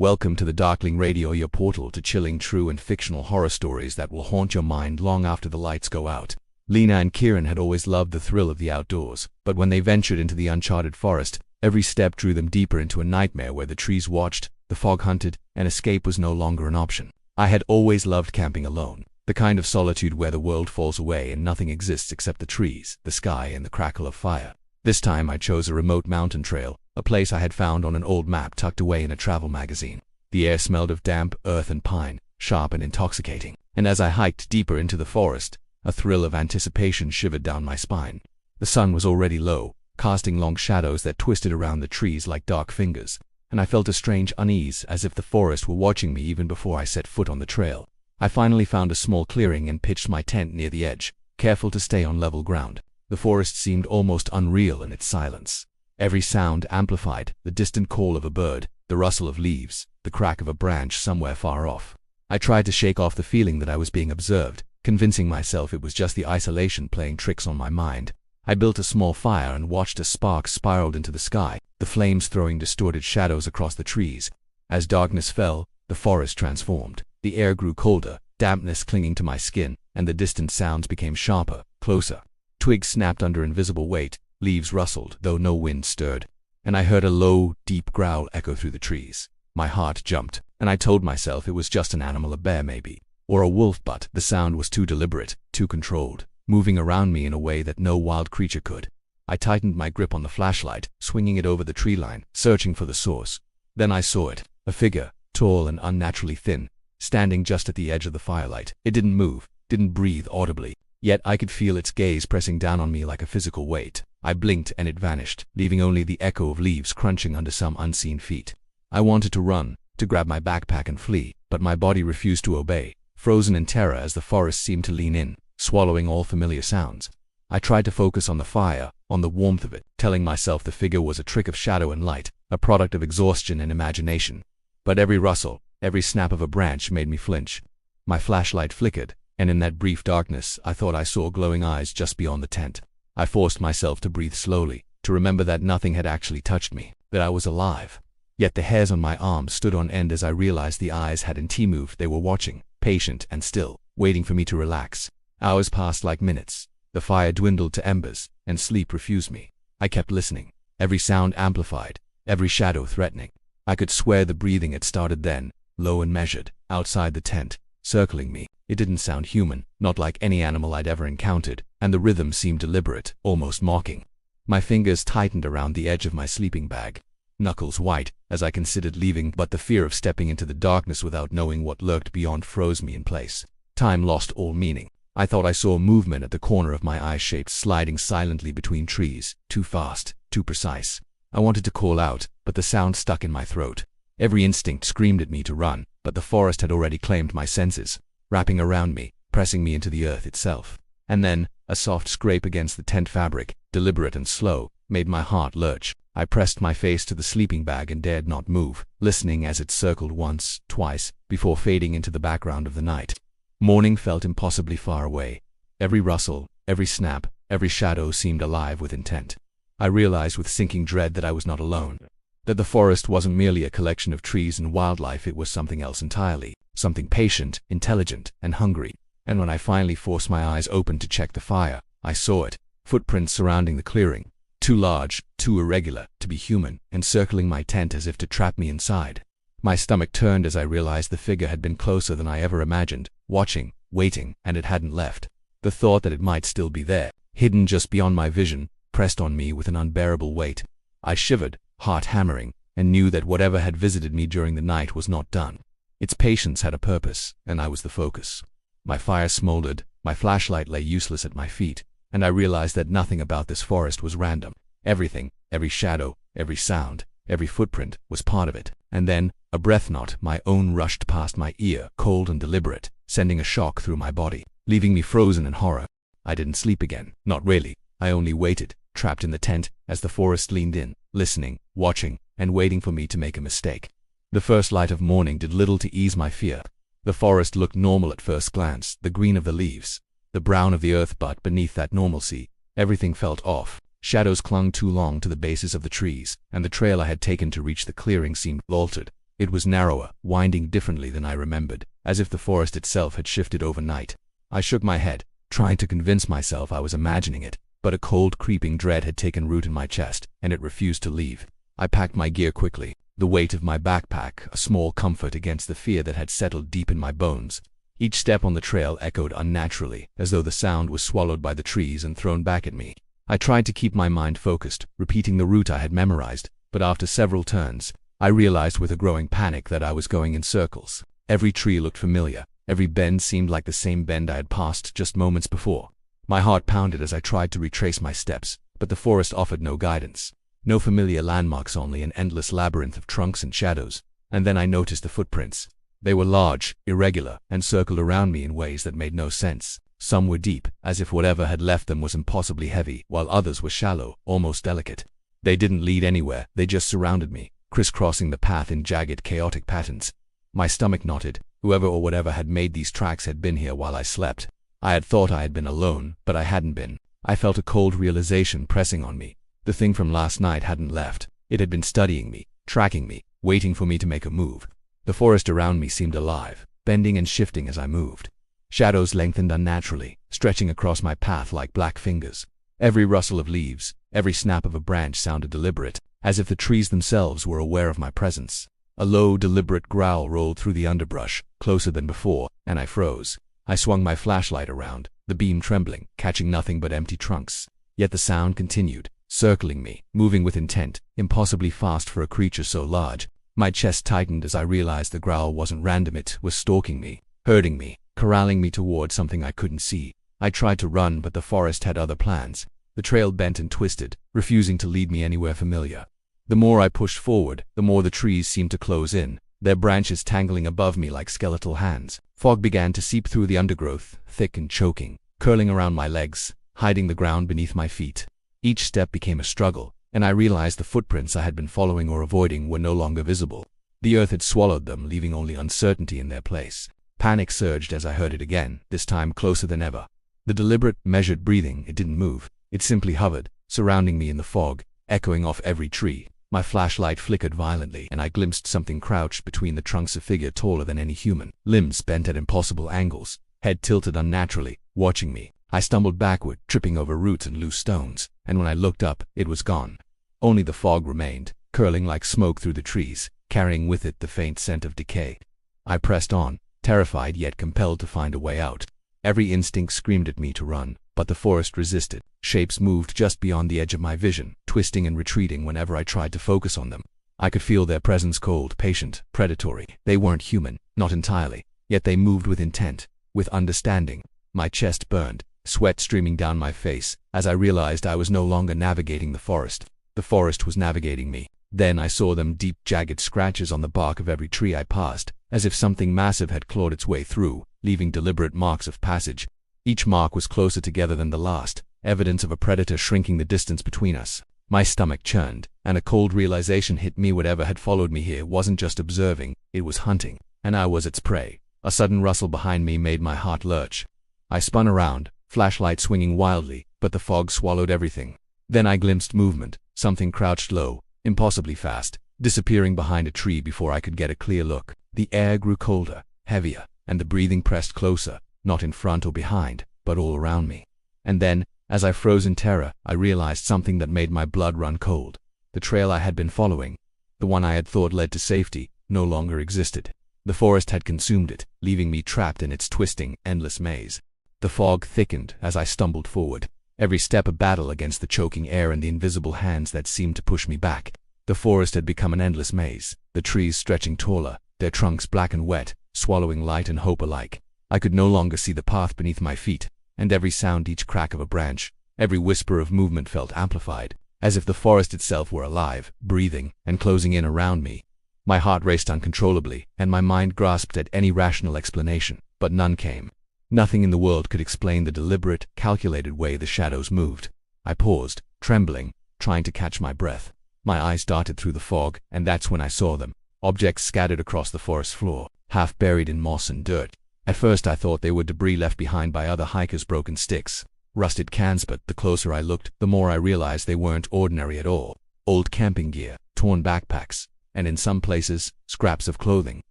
Welcome to the Darkling Radio, your portal to chilling, true and fictional horror stories that will haunt your mind long after the lights go out. Lena and Kieran had always loved the thrill of the outdoors, but when they ventured into the uncharted forest, every step drew them deeper into a nightmare where the trees watched, the fog hunted, and escape was no longer an option. I had always loved camping alone, the kind of solitude where the world falls away and nothing exists except the trees, the sky, and the crackle of fire. This time I chose a remote mountain trail, a place I had found on an old map tucked away in a travel magazine. The air smelled of damp earth and pine, sharp and intoxicating, and as I hiked deeper into the forest, a thrill of anticipation shivered down my spine. The sun was already low, casting long shadows that twisted around the trees like dark fingers, and I felt a strange unease as if the forest were watching me even before I set foot on the trail. I finally found a small clearing and pitched my tent near the edge, careful to stay on level ground. The forest seemed almost unreal in its silence. Every sound amplified, the distant call of a bird, the rustle of leaves, the crack of a branch somewhere far off. I tried to shake off the feeling that I was being observed, convincing myself it was just the isolation playing tricks on my mind. I built a small fire and watched as sparks spiraled into the sky, the flames throwing distorted shadows across the trees. As darkness fell, the forest transformed. The air grew colder, dampness clinging to my skin, and the distant sounds became sharper, closer. Twigs snapped under invisible weight, leaves rustled, though no wind stirred, and I heard a low, deep growl echo through the trees. My heart jumped, and I told myself it was just an animal, a bear maybe, or a wolf, but the sound was too deliberate, too controlled, moving around me in a way that no wild creature could. I tightened my grip on the flashlight, swinging it over the tree line, searching for the source. Then I saw it, a figure, tall and unnaturally thin, standing just at the edge of the firelight. It didn't move, didn't breathe audibly, yet I could feel its gaze pressing down on me like a physical weight. I blinked and it vanished, leaving only the echo of leaves crunching under some unseen feet. I wanted to run, to grab my backpack and flee, but my body refused to obey, frozen in terror as the forest seemed to lean in, swallowing all familiar sounds. I tried to focus on the fire, on the warmth of it, telling myself the figure was a trick of shadow and light, a product of exhaustion and imagination. But every rustle, every snap of a branch made me flinch. My flashlight flickered, and in that brief darkness I thought I saw glowing eyes just beyond the tent. I forced myself to breathe slowly, to remember that nothing had actually touched me, that I was alive. Yet the hairs on my arms stood on end as I realized the eyes hadn't moved. They were watching, patient and still, waiting for me to relax. Hours passed like minutes. The fire dwindled to embers, and sleep refused me. I kept listening, every sound amplified, every shadow threatening. I could swear the breathing had started then, low and measured, outside the tent, circling me. It didn't sound human, not like any animal I'd ever encountered, and the rhythm seemed deliberate, almost mocking. My fingers tightened around the edge of my sleeping bag, knuckles white, as I considered leaving, but the fear of stepping into the darkness without knowing what lurked beyond froze me in place. Time lost all meaning. I thought I saw movement at the corner of my eye-shaped, sliding silently between trees, too fast, too precise. I wanted to call out, but the sound stuck in my throat. Every instinct screamed at me to run, but the forest had already claimed my senses, wrapping around me, pressing me into the earth itself. And then, a soft scrape against the tent fabric, deliberate and slow, made my heart lurch. I pressed my face to the sleeping bag and dared not move, listening as it circled once, twice, before fading into the background of the night. Morning felt impossibly far away. Every rustle, every snap, every shadow seemed alive with intent. I realized with sinking dread that I was not alone, that the forest wasn't merely a collection of trees and wildlife, it was something else entirely, something patient, intelligent, and hungry. And when I finally forced my eyes open to check the fire, I saw it, footprints surrounding the clearing, too large, too irregular, to be human, encircling my tent as if to trap me inside. My stomach turned as I realized the figure had been closer than I ever imagined, watching, waiting, and it hadn't left. The thought that it might still be there, hidden just beyond my vision, pressed on me with an unbearable weight. I shivered, heart hammering, and knew that whatever had visited me during the night was not done. Its patience had a purpose, and I was the focus. My fire smoldered, my flashlight lay useless at my feet, and I realized that nothing about this forest was random. Everything, every shadow, every sound, every footprint, was part of it. And then, a breath knot, my own, rushed past my ear, cold and deliberate, sending a shock through my body, leaving me frozen in horror. I didn't sleep again, not really. I only waited, trapped in the tent, as the forest leaned in, listening, watching, and waiting for me to make a mistake. The first light of morning did little to ease my fear. The forest looked normal at first glance, the green of the leaves, the brown of the earth, but beneath that normalcy, everything felt off. Shadows clung too long to the bases of the trees, and the trail I had taken to reach the clearing seemed altered. It was narrower, winding differently than I remembered, as if the forest itself had shifted overnight. I shook my head, trying to convince myself I was imagining it, but a cold, creeping dread had taken root in my chest, and it refused to leave. I packed my gear quickly, the weight of my backpack a small comfort against the fear that had settled deep in my bones. Each step on the trail echoed unnaturally, as though the sound was swallowed by the trees and thrown back at me. I tried to keep my mind focused, repeating the route I had memorized, but after several turns, I realized with a growing panic that I was going in circles. Every tree looked familiar. Every bend seemed like the same bend I had passed just moments before. My heart pounded as I tried to retrace my steps, but the forest offered no guidance. No familiar landmarks, only an endless labyrinth of trunks and shadows. And then I noticed the footprints. They were large, irregular, and circled around me in ways that made no sense. Some were deep, as if whatever had left them was impossibly heavy, while others were shallow, almost delicate. They didn't lead anywhere, they just surrounded me, crisscrossing the path in jagged, chaotic patterns. My stomach knotted. Whoever or whatever had made these tracks had been here while I slept. I had thought I had been alone, but I hadn't been. I felt a cold realization pressing on me. The thing from last night hadn't left. It had been studying me, tracking me, waiting for me to make a move. The forest around me seemed alive, bending and shifting as I moved. Shadows lengthened unnaturally, stretching across my path like black fingers. Every rustle of leaves, every snap of a branch sounded deliberate, as if the trees themselves were aware of my presence. A low, deliberate growl rolled through the underbrush, closer than before, and I froze. I swung my flashlight around, the beam trembling, catching nothing but empty trunks. Yet the sound continued, circling me, moving with intent, impossibly fast for a creature so large. My chest tightened as I realized the growl wasn't random, it was stalking me, herding me, corralling me toward something I couldn't see. I tried to run, but the forest had other plans. The trail bent and twisted, refusing to lead me anywhere familiar. The more I pushed forward, the more the trees seemed to close in, their branches tangling above me like skeletal hands. Fog began to seep through the undergrowth, thick and choking, curling around my legs, hiding the ground beneath my feet. Each step became a struggle, and I realized the footprints I had been following or avoiding were no longer visible. The earth had swallowed them, leaving only uncertainty in their place. Panic surged as I heard it again, this time closer than ever. The deliberate, measured breathing, it didn't move. It simply hovered, surrounding me in the fog, echoing off every tree. My flashlight flickered violently, and I glimpsed something crouched between the trunks, a figure taller than any human, limbs bent at impossible angles, head tilted unnaturally, watching me. I stumbled backward, tripping over roots and loose stones, and when I looked up, it was gone. Only the fog remained, curling like smoke through the trees, carrying with it the faint scent of decay. I pressed on, terrified yet compelled to find a way out. Every instinct screamed at me to run, but the forest resisted. Shapes moved just beyond the edge of my vision, twisting and retreating whenever I tried to focus on them. I could feel their presence, cold, patient, predatory. They weren't human, not entirely, yet they moved with intent, with understanding. My chest burned, sweat streaming down my face, as I realized I was no longer navigating the forest. The forest was navigating me. Then I saw them, deep, jagged scratches on the bark of every tree I passed, as if something massive had clawed its way through, leaving deliberate marks of passage. Each mark was closer together than the last, evidence of a predator shrinking the distance between us. My stomach churned, and a cold realization hit me. Whatever had followed me here wasn't just observing, it was hunting, and I was its prey. A sudden rustle behind me made my heart lurch. I spun around, flashlight swinging wildly, but the fog swallowed everything. Then I glimpsed movement, something crouched low, impossibly fast, disappearing behind a tree before I could get a clear look. The air grew colder, heavier, and the breathing pressed closer, not in front or behind, but all around me. And then, as I froze in terror, I realized something that made my blood run cold. The trail I had been following, the one I had thought led to safety, no longer existed. The forest had consumed it, leaving me trapped in its twisting, endless maze. The fog thickened as I stumbled forward, every step a battle against the choking air and the invisible hands that seemed to push me back. The forest had become an endless maze, the trees stretching taller, their trunks black and wet, swallowing light and hope alike. I could no longer see the path beneath my feet, and every sound, each crack of a branch, every whisper of movement felt amplified, as if the forest itself were alive, breathing, and closing in around me. My heart raced uncontrollably, and my mind grasped at any rational explanation, but none came. Nothing in the world could explain the deliberate, calculated way the shadows moved. I paused, trembling, trying to catch my breath. My eyes darted through the fog, and that's when I saw them. Objects scattered across the forest floor, half buried in moss and dirt. At first I thought they were debris left behind by other hikers, broken sticks, rusted cans, but the closer I looked, the more I realized they weren't ordinary at all. Old camping gear, torn backpacks, and in some places, scraps of clothing,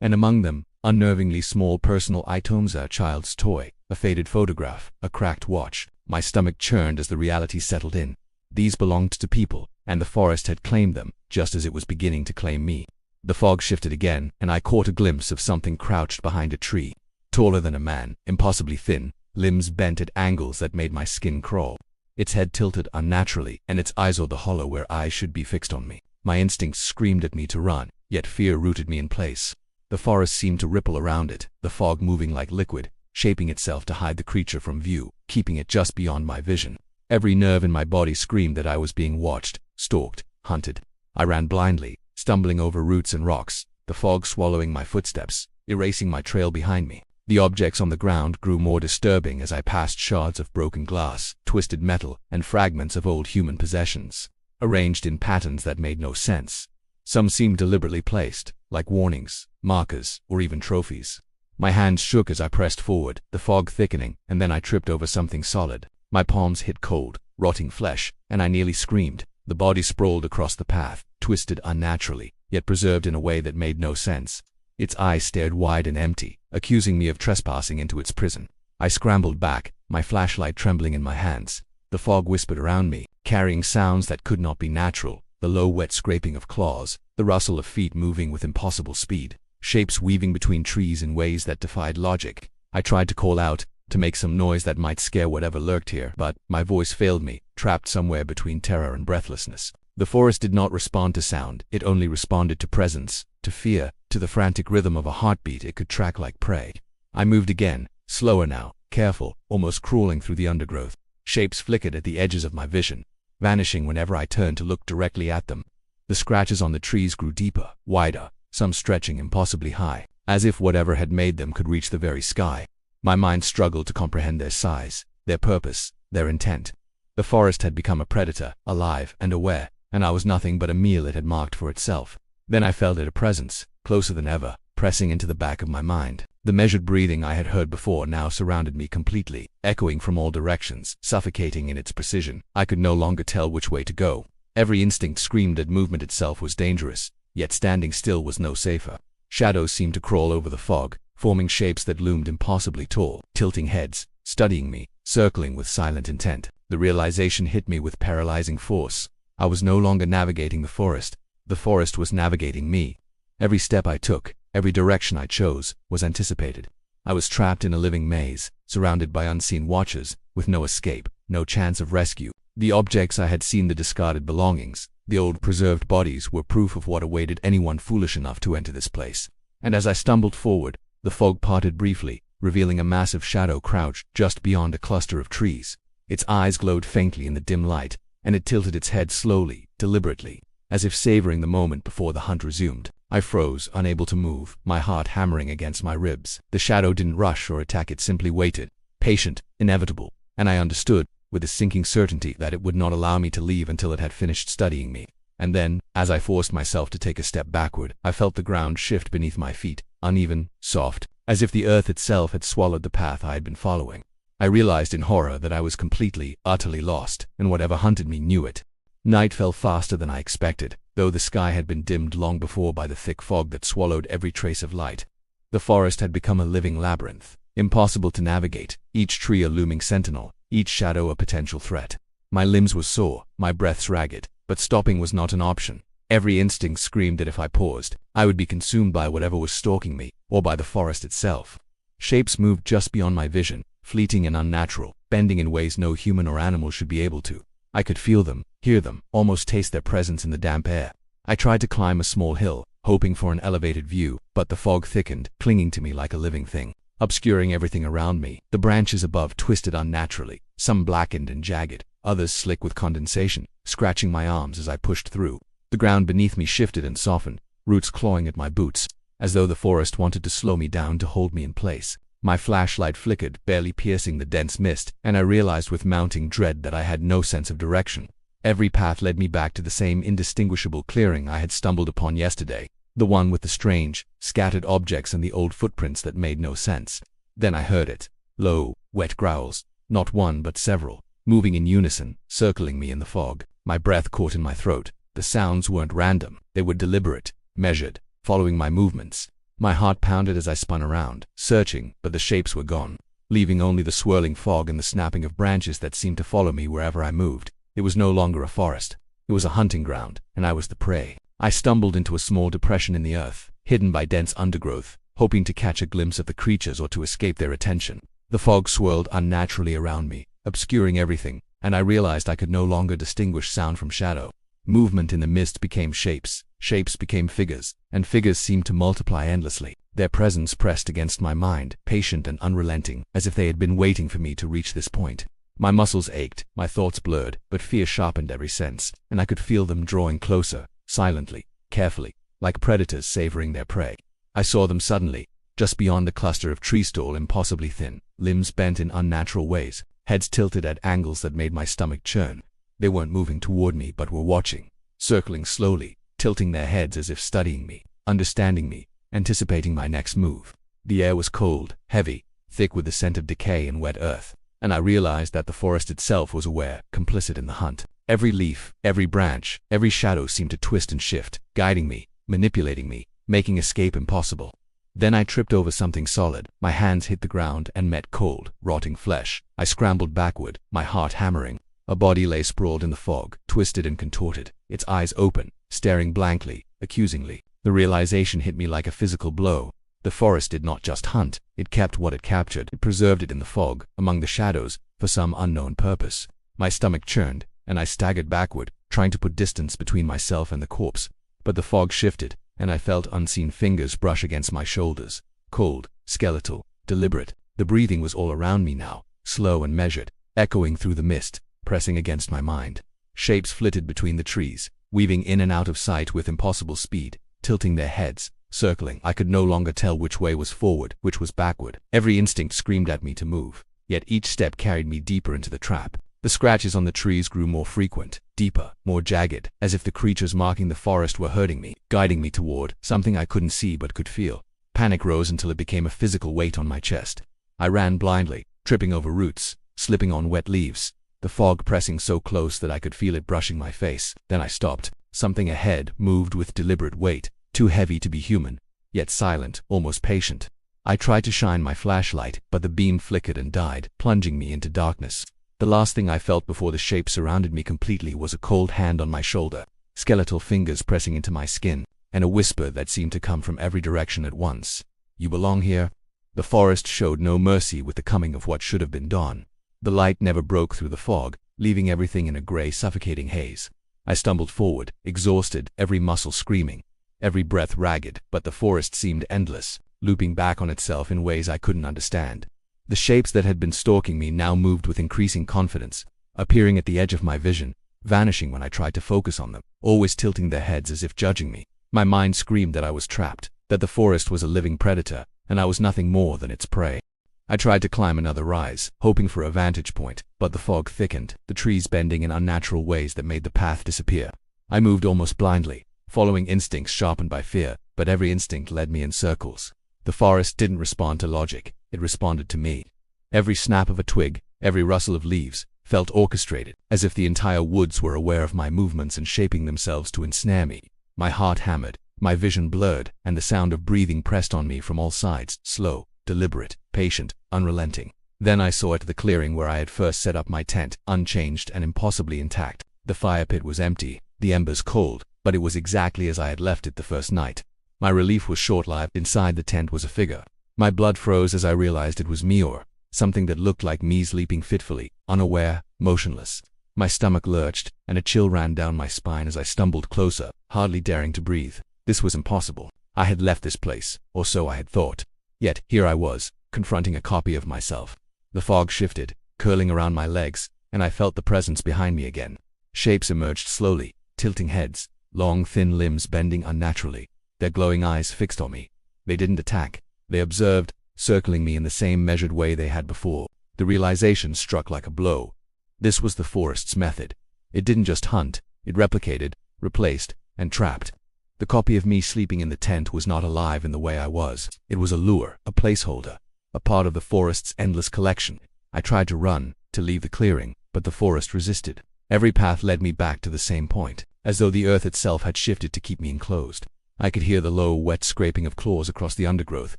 and among them, unnervingly small personal items, a child's toy, a faded photograph, a cracked watch. My stomach churned as the reality settled in. These belonged to people, and the forest had claimed them, just as it was beginning to claim me. The fog shifted again, and I caught a glimpse of something crouched behind a tree. Taller than a man, impossibly thin, limbs bent at angles that made my skin crawl. Its head tilted unnaturally, and its eyes the hollow where eyes should be fixed on me. My instincts screamed at me to run, yet fear rooted me in place. The forest seemed to ripple around it, the fog moving like liquid, shaping itself to hide the creature from view, keeping it just beyond my vision. Every nerve in my body screamed that I was being watched, stalked, hunted. I ran blindly, stumbling over roots and rocks, the fog swallowing my footsteps, erasing my trail behind me. The objects on the ground grew more disturbing as I passed shards of broken glass, twisted metal, and fragments of old human possessions, arranged in patterns that made no sense. Some seemed deliberately placed, like warnings, markers, or even trophies. My hands shook as I pressed forward, the fog thickening, and then I tripped over something solid. My palms hit cold, rotting flesh, and I nearly screamed. The body sprawled across the path, twisted unnaturally, yet preserved in a way that made no sense. Its eyes stared wide and empty, accusing me of trespassing into its prison. I scrambled back, my flashlight trembling in my hands. The fog whispered around me, carrying sounds that could not be natural, the low wet scraping of claws, the rustle of feet moving with impossible speed, shapes weaving between trees in ways that defied logic. I tried to call out, to make some noise that might scare whatever lurked here, but my voice failed me, trapped somewhere between terror and breathlessness. The forest did not respond to sound, it only responded to presence, to fear, to the frantic rhythm of a heartbeat it could track like prey. I moved again, slower now, careful, almost crawling through the undergrowth. Shapes flickered at the edges of my vision, vanishing whenever I turned to look directly at them. The scratches on the trees grew deeper, wider, some stretching impossibly high, as if whatever had made them could reach the very sky. My mind struggled to comprehend their size, their purpose, their intent. The forest had become a predator, alive and aware, and I was nothing but a meal it had marked for itself. Then I felt it a presence, closer than ever, pressing into the back of my mind. The measured breathing I had heard before now surrounded me completely, echoing from all directions, suffocating in its precision. I could no longer tell which way to go. Every instinct screamed that movement itself was dangerous, yet standing still was no safer. Shadows seemed to crawl over the fog, forming shapes that loomed impossibly tall, tilting heads, studying me, circling with silent intent. The realization hit me with paralyzing force. I was no longer navigating the forest was navigating me. Every step I took, every direction I chose, was anticipated. I was trapped in a living maze, surrounded by unseen watchers, with no escape, no chance of rescue. The objects I had seen, the discarded belongings, the old preserved bodies, were proof of what awaited anyone foolish enough to enter this place. And as I stumbled forward, the fog parted briefly, revealing a massive shadow crouched just beyond a cluster of trees. Its eyes glowed faintly in the dim light, and it tilted its head slowly, deliberately, as if savoring the moment before the hunt resumed. I froze, unable to move, my heart hammering against my ribs. The shadow didn't rush or attack, it simply waited, patient, inevitable, and I understood, with a sinking certainty, that it would not allow me to leave until it had finished studying me. And then, as I forced myself to take a step backward, I felt the ground shift beneath my feet, uneven, soft, as if the earth itself had swallowed the path I had been following. I realized in horror that I was completely, utterly lost, and whatever hunted me knew it. Night fell faster than I expected, though the sky had been dimmed long before by the thick fog that swallowed every trace of light. The forest had become a living labyrinth, impossible to navigate, each tree a looming sentinel, each shadow a potential threat. My limbs were sore, my breaths ragged, but stopping was not an option. Every instinct screamed that if I paused, I would be consumed by whatever was stalking me, or by the forest itself. Shapes moved just beyond my vision, fleeting and unnatural, bending in ways no human or animal should be able to. I could feel them, hear them, almost taste their presence in the damp air. I tried to climb a small hill, hoping for an elevated view, but the fog thickened, clinging to me like a living thing, obscuring everything around me. The branches above twisted unnaturally, some blackened and jagged, others slick with condensation, scratching my arms as I pushed through. The ground beneath me shifted and softened, roots clawing at my boots, as though the forest wanted to slow me down to hold me in place. My flashlight flickered, barely piercing the dense mist, and I realized with mounting dread that I had no sense of direction. Every path led me back to the same indistinguishable clearing I had stumbled upon yesterday, the one with the strange, scattered objects and the old footprints that made no sense. Then I heard it. Low, wet growls, not one but several, moving in unison, circling me in the fog. My breath caught in my throat. The sounds weren't random, they were deliberate, measured, following my movements. My heart pounded as I spun around, searching, but the shapes were gone, leaving only the swirling fog and the snapping of branches that seemed to follow me wherever I moved. It was no longer a forest. It was a hunting ground, and I was the prey. I stumbled into a small depression in the earth, hidden by dense undergrowth, hoping to catch a glimpse of the creatures or to escape their attention. The fog swirled unnaturally around me, obscuring everything, and I realized I could no longer distinguish sound from shadow. Movement in the mist became shapes, shapes became figures, and figures seemed to multiply endlessly. Their presence pressed against my mind, patient and unrelenting, as if they had been waiting for me to reach this point. My muscles ached, my thoughts blurred, but fear sharpened every sense, and I could feel them drawing closer, silently, carefully, like predators savoring their prey. I saw them suddenly, just beyond a cluster of trees, tall, impossibly thin, limbs bent in unnatural ways, heads tilted at angles that made my stomach churn. They weren't moving toward me but were watching, circling slowly, tilting their heads as if studying me, understanding me, anticipating my next move. The air was cold, heavy, thick with the scent of decay and wet earth, and I realized that the forest itself was aware, complicit in the hunt. Every leaf, every branch, every shadow seemed to twist and shift, guiding me, manipulating me, making escape impossible. Then I tripped over something solid. My hands hit the ground and met cold, rotting flesh. I scrambled backward, my heart hammering. A body lay sprawled in the fog, twisted and contorted, its eyes open, staring blankly, accusingly. The realization hit me like a physical blow. The forest did not just hunt, it kept what it captured. It preserved it in the fog, among the shadows, for some unknown purpose. My stomach churned, and I staggered backward, trying to put distance between myself and the corpse. But the fog shifted, and I felt unseen fingers brush against my shoulders. Cold, skeletal, deliberate. The breathing was all around me now, slow and measured, echoing through the mist, pressing against my mind. Shapes flitted between the trees, weaving in and out of sight with impossible speed, tilting their heads, circling. I could no longer tell which way was forward, which was backward. Every instinct screamed at me to move, yet each step carried me deeper into the trap. The scratches on the trees grew more frequent, deeper, more jagged, as if the creatures marking the forest were hurting me, guiding me toward something I couldn't see but could feel. Panic rose until it became a physical weight on my chest. I ran blindly, tripping over roots, slipping on wet leaves, the fog pressing so close that I could feel it brushing my face. Then I stopped. Something ahead moved with deliberate weight, too heavy to be human, yet silent, almost patient. I tried to shine my flashlight, but the beam flickered and died, plunging me into darkness. The last thing I felt before the shape surrounded me completely was a cold hand on my shoulder, skeletal fingers pressing into my skin, and a whisper that seemed to come from every direction at once. "You belong here." The forest showed no mercy with the coming of what should have been dawn. The light never broke through the fog, leaving everything in a gray, suffocating haze. I stumbled forward, exhausted, every muscle screaming, every breath ragged, but the forest seemed endless, looping back on itself in ways I couldn't understand. The shapes that had been stalking me now moved with increasing confidence, appearing at the edge of my vision, vanishing when I tried to focus on them, always tilting their heads as if judging me. My mind screamed that I was trapped, that the forest was a living predator, and I was nothing more than its prey. I tried to climb another rise, hoping for a vantage point, but the fog thickened, the trees bending in unnatural ways that made the path disappear. I moved almost blindly, following instincts sharpened by fear, but every instinct led me in circles. The forest didn't respond to logic, it responded to me. Every snap of a twig, every rustle of leaves, felt orchestrated, as if the entire woods were aware of my movements and shaping themselves to ensnare me. My heart hammered, my vision blurred, and the sound of breathing pressed on me from all sides, slow, deliberate, patient, unrelenting. Then I saw it, the clearing where I had first set up my tent, unchanged and impossibly intact. The fire pit was empty, the embers cold, but it was exactly as I had left it the first night. My relief was short-lived. Inside the tent was a figure. My blood froze as I realized it was me, or something that looked like me, sleeping fitfully, unaware, motionless. My stomach lurched, and a chill ran down my spine as I stumbled closer, hardly daring to breathe. This was impossible. I had left this place, or so I had thought. Yet here I was, confronting a copy of myself. The fog shifted, curling around my legs, and I felt the presence behind me again. Shapes emerged slowly, tilting heads, long thin limbs bending unnaturally, their glowing eyes fixed on me. They didn't attack. They observed, circling me in the same measured way they had before. The realization struck like a blow. This was the forest's method. It didn't just hunt, it replicated, replaced, and trapped. The copy of me sleeping in the tent was not alive in the way I was. It was a lure, a placeholder, a part of the forest's endless collection. I tried to run, to leave the clearing, but the forest resisted. Every path led me back to the same point, as though the earth itself had shifted to keep me enclosed. I could hear the low, wet scraping of claws across the undergrowth,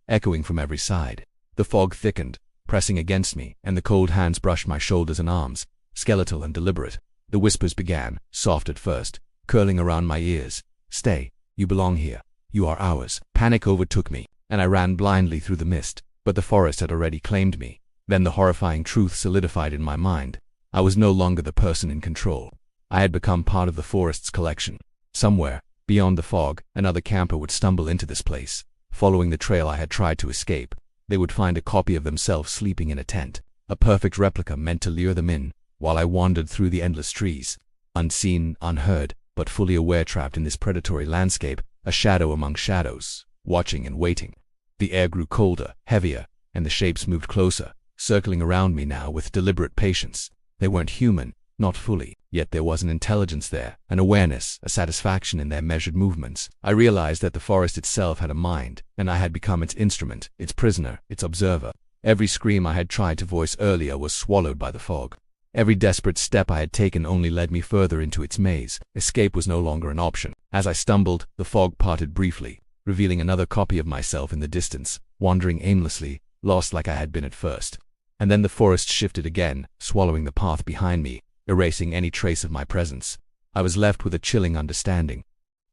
echoing from every side. The fog thickened, pressing against me, and the cold hands brushed my shoulders and arms, skeletal and deliberate. The whispers began, soft at first, curling around my ears. "Stay. You belong here. You are ours." Panic overtook me, and I ran blindly through the mist, but the forest had already claimed me. Then the horrifying truth solidified in my mind. I was no longer the person in control. I had become part of the forest's collection. Somewhere, beyond the fog, another camper would stumble into this place. Following the trail I had tried to escape, they would find a copy of themselves sleeping in a tent, a perfect replica meant to lure them in, while I wandered through the endless trees. Unseen, unheard, but fully aware, trapped in this predatory landscape, a shadow among shadows, watching and waiting. The air grew colder, heavier, and the shapes moved closer, circling around me now with deliberate patience. They weren't human, not fully, yet there was an intelligence there, an awareness, a satisfaction in their measured movements. I realized that the forest itself had a mind, and I had become its instrument, its prisoner, its observer. Every scream I had tried to voice earlier was swallowed by the fog. Every desperate step I had taken only led me further into its maze. Escape was no longer an option. As I stumbled, the fog parted briefly, revealing another copy of myself in the distance, wandering aimlessly, lost like I had been at first. And then the forest shifted again, swallowing the path behind me, erasing any trace of my presence. I was left with a chilling understanding.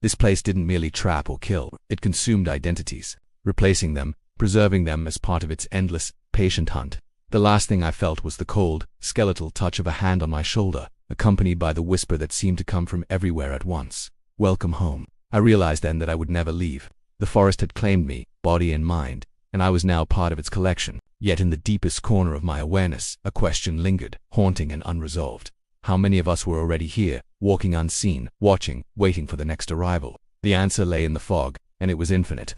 This place didn't merely trap or kill, it consumed identities, replacing them, preserving them as part of its endless, patient hunt. The last thing I felt was the cold, skeletal touch of a hand on my shoulder, accompanied by the whisper that seemed to come from everywhere at once. "Welcome home." I realized then that I would never leave. The forest had claimed me, body and mind, and I was now part of its collection. Yet in the deepest corner of my awareness, a question lingered, haunting and unresolved. How many of us were already here, walking unseen, watching, waiting for the next arrival? The answer lay in the fog, and it was infinite.